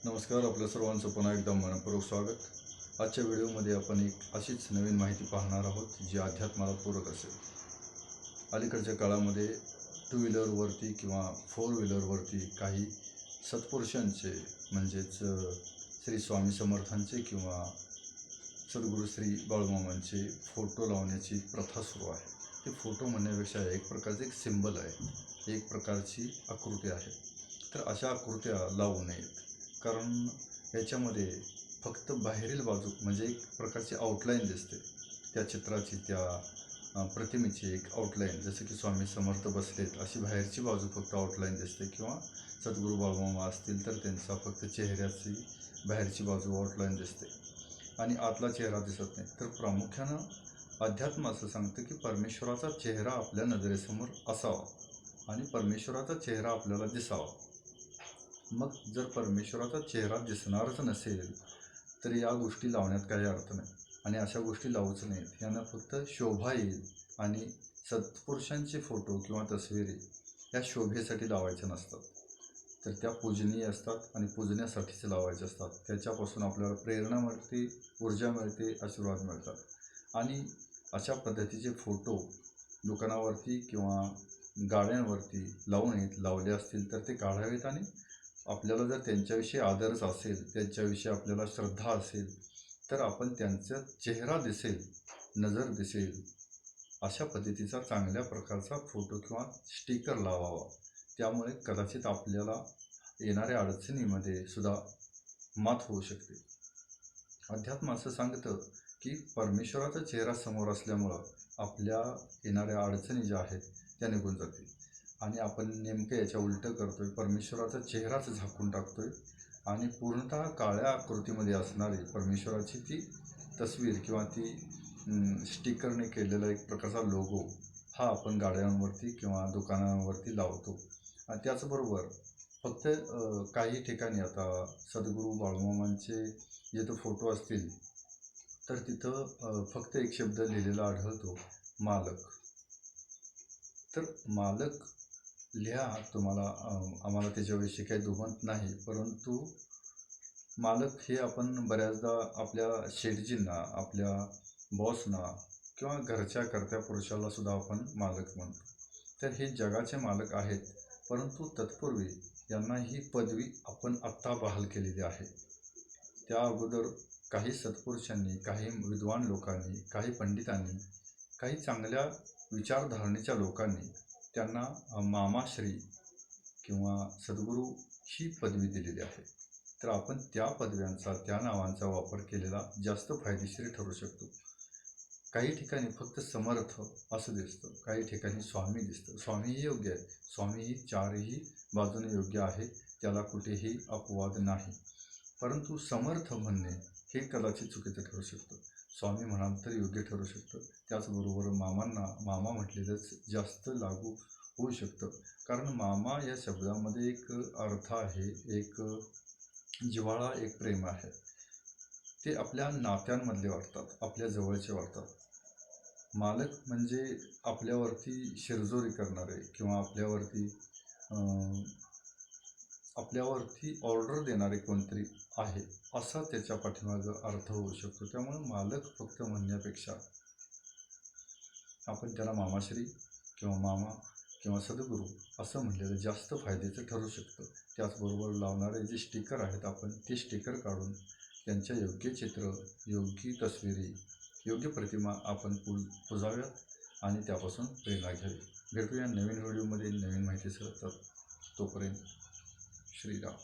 नमस्कार. आपल्या सर्वांचं पुन्हा एकदा मनपूर्वक स्वागत. आजच्या व्हिडिओमध्ये आपण एक अशीच नवीन माहिती पाहणार आहोत जी अध्यात्माला पूरक असेल. अलीकडच्या काळामध्ये टू व्हीलरवरती किंवा फोर व्हीलरवरती काही सत्पुरुषांचे म्हणजेच श्री स्वामी समर्थांचे किंवा सद्गुरू श्री बाळूमामांचे फोटो लावण्याची प्रथा सुरू आहे. ते फोटो म्हणण्यापेक्षा एक प्रकारचे एक सिंबल आहे, एक प्रकारची आकृती आहे. तर अशा आकृत्या लावू नयेत, कारण याच्यामध्ये फक्त बाहेरील बाजू म्हणजे एक प्रकारची आउटलाईन दिसते. त्या चित्राची, त्या प्रतिमेची एक आउटलाईन, जसं की स्वामी समर्थ बसलेत अशी बाहेरची बाजू फक्त आउटलाईन दिसते, किंवा सद्गुरू बाळूमामा असतील तर त्यांचा फक्त चेहऱ्याची बाहेरची बाजू आउटलाईन दिसते आणि आतला चेहरा दिसत नाही. तर प्रामुख्यानं अध्यात्म असं सांगतं की परमेश्वराचा चेहरा आपल्या नजरेसमोर असावा आणि परमेश्वराचा चेहरा आपल्याला दिसावा. मग जर परमेश्वराचा चेहरा दिसणारच नसेल तर या गोष्टी लावण्यात काही अर्थ नाही आणि अशा गोष्टी लावूच नाहीत. यांना फक्त शोभा येईल आणि सत्पुरुषांचे फोटो किंवा तस्विरी या शोभेसाठी लावायच्या नसतात, तर त्या पूजनीय असतात आणि पूजण्यासाठीच लावायचे असतात. त्याच्यापासून आपल्याला प्रेरणा मिळते, ऊर्जा मिळते, आशीर्वाद मिळतात. आणि अशा पद्धतीचे फोटो दुकानावरती किंवा गाड्यांवरती लावू नयेत. लावले असतील तर ते काढावेत आणि आपल्याला जर त्यांच्याविषयी आदरच असेल, त्यांच्याविषयी आपल्याला श्रद्धा असेल तर आपण त्यांचा चेहरा दिसेल, नजर दिसेल अशा पद्धतीचा चांगल्या प्रकारचा फोटो किंवा स्टिकर लावावा. त्यामुळे कदाचित आपल्याला येणाऱ्या अडचणीमध्ये सुद्धा मात होऊ शकते. अध्यात्म असं सांगतं की परमेश्वराचा चेहरा समोर असल्यामुळं आपल्या येणाऱ्या अडचणी ज्या आहेत त्या निघून जातील आणि आपण नेमकं याच्या उलटं करतो आहे. परमेश्वराचा चेहराच झाकून टाकतो आहे आणि पूर्णतः काळ्या आकृतीमध्ये असणारी परमेश्वराची ती तस्वीर किंवा ती स्टिकरने केलेला एक प्रकारचा लोगो हा आपण गाड्यांवरती किंवा दुकानांवरती लावतो. आणि त्याचबरोबर फक्त काही ठिकाणी आता सद्गुरू बाळूमामांचे जे फोटो असतील तर तिथं फक्त एक शब्द लिहिलेला आढळतो, मालक. तर मालक लिहा तुम्हाला, आम्हाला त्याच्याविषयी काही दुमत नाही, परंतु मालक हे आपण बऱ्याचदा आपल्या शेठजींना, आपल्या बॉसना किंवा घरच्या कर्त्या पुरुषाला सुद्धा आपण मालक म्हणतो. तर हे जगाचे मालक आहेत, परंतु तत्पूर्वी यांना ही पदवी आपण आत्ता बहाल केलेली आहे. त्या अगोदर काही सत्पुरुषांनी, काही विद्वान लोकांनी, काही पंडितांनी, काही चांगल्या विचारधारणेच्या लोकांनी त्यांना मामाश्री किंवा सद्गुरू ही पदवी दिलेली आहे. तर आपण त्या पदव्यांचा, त्या नावांचा वापर केलेला जास्त फायदेशीर ठरू शकतो. काही ठिकाणी फक्त समर्थ असं दिसतं, काही ठिकाणी स्वामी दिसतं. स्वामीही योग्य आहे, स्वामीही चारही बाजूने योग्य आहे, त्याला कुठेही अपवाद नाही. परंतु समर्थ म्हणणे हे कदाचित चुकीचं ठरू शकतं. स्वामी म्हणाल तर योग्य ठरू शकतं. त्याचबरोबर मामांना मामा म्हटलेलंच जास्त लागू होऊ शकतं, कारण मामा या शब्दामध्ये एक अर्थ आहे, एक जिव्हाळा, एक प्रेम आहे. ते आपल्या नात्यांमधले वाटतात, आपल्या जवळचे वाटतात. मालक म्हणजे आपल्यावरती शिरजोरी करणारे किंवा आपल्यावरती ऑर्डर देणारे कोणतरी आहे असा त्याच्या पाठीमागं अर्थ होऊ शकतो. त्यामुळे मालक फक्त म्हणण्यापेक्षा आपण त्याला मामाश्री किंवा मामा किंवा सद्गुरू असं म्हणलेलं जास्त फायद्याचं ठरू शकतं. त्याचबरोबर लावणारे जे स्टिकर आहेत, आपण ते स्टिकर काढून त्यांच्या योग्य चित्र, योग्य तस्विरी, योग्य प्रतिमा आपण पुजाव्यात आणि त्यापासून प्रेरणा घ्यावी. भेटूया नवीन व्हिडिओमध्ये नवीन माहितीसह. तोपर्यंत श्रीराम.